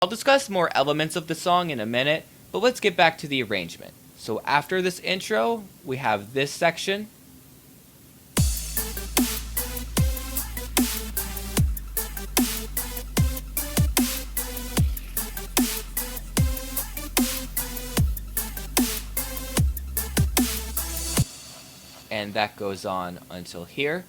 discuss more elements of the song in a minute, but let's get back to the arrangement. So after this intro, we have this section. And that goes on until here.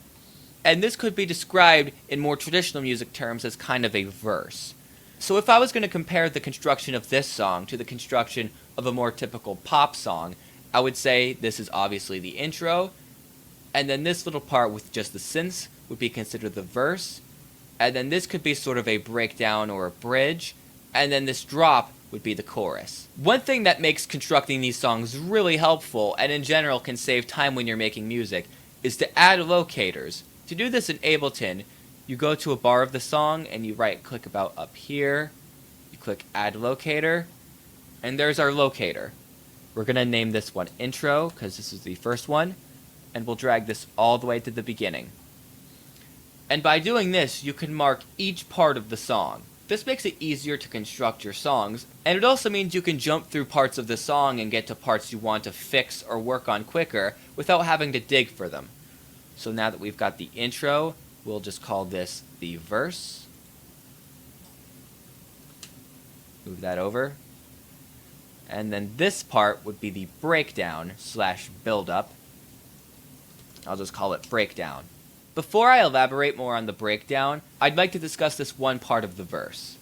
And this could be described in more traditional music terms as kind of a verse. So if I was going to compare the construction of this song to the construction of a more typical pop song, I would say this is obviously the intro, and then this little part with just the synths would be considered the verse, and then this could be sort of a breakdown or a bridge, and then this drop would be the chorus. One thing that makes constructing these songs really helpful, and in general can save time when you're making music, is to add locators. To do this in Ableton, you go to a bar of the song and you right click about up here, you click add locator, and there's our locator. We're going to name this one intro because this is the first one, and we'll drag this all the way to the beginning. And by doing this, you can mark each part of the song. This makes it easier to construct your songs, and it also means you can jump through parts of the song and get to parts you want to fix or work on quicker without having to dig for them. So now that we've got the intro, we'll just call this the verse. Move that over. And then this part would be the breakdown / build-up. I'll just call it breakdown. Before I elaborate more on the breakdown, I'd like to discuss this one part of the verse.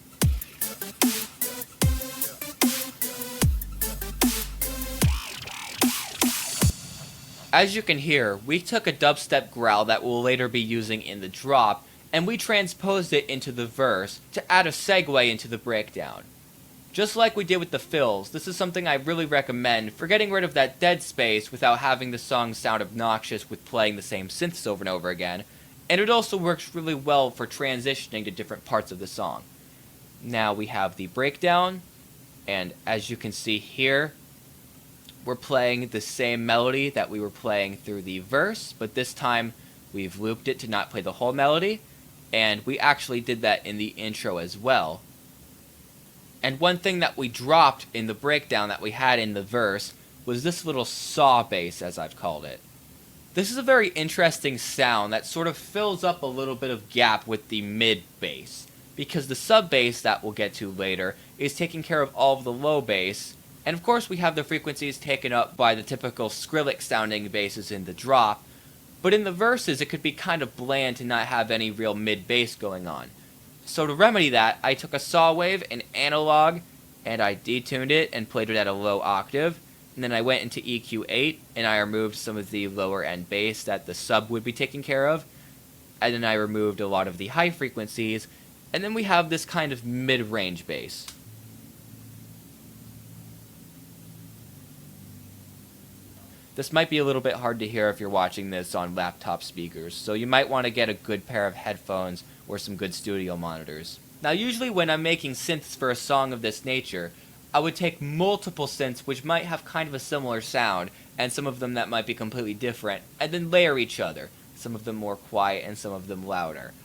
As you can hear, we took a dubstep growl that we'll later be using in the drop, and we transposed it into the verse to add a segue into the breakdown. Just like we did with the fills, this is something I really recommend for getting rid of that dead space without having the song sound obnoxious with playing the same synths over and over again, and it also works really well for transitioning to different parts of the song. Now we have the breakdown, and as you can see here, we're playing the same melody that we were playing through the verse, but this time we've looped it to not play the whole melody, and we actually did that in the intro as well. And one thing that we dropped in the breakdown that we had in the verse was this little saw bass, as I've called it. This is a very interesting sound that sort of fills up a little bit of gap with the mid bass, because the sub bass that we'll get to later is taking care of all of the low bass, and of course we have the frequencies taken up by the typical Skrillex sounding basses in the drop, but in the verses it could be kind of bland to not have any real mid bass going on. So to remedy that, I took a saw wave, an analog, and I detuned it and played it at a low octave. And then I went into EQ8 and I removed some of the lower end bass that the sub would be taking care of. And then I removed a lot of the high frequencies. And then we have this kind of mid-range bass. This might be a little bit hard to hear if you're watching this on laptop speakers, so you might want to get a good pair of headphones or some good studio monitors. Now usually when I'm making synths for a song of this nature, I would take multiple synths which might have kind of a similar sound, and some of them that might be completely different, and then layer each other, some of them more quiet and some of them louder.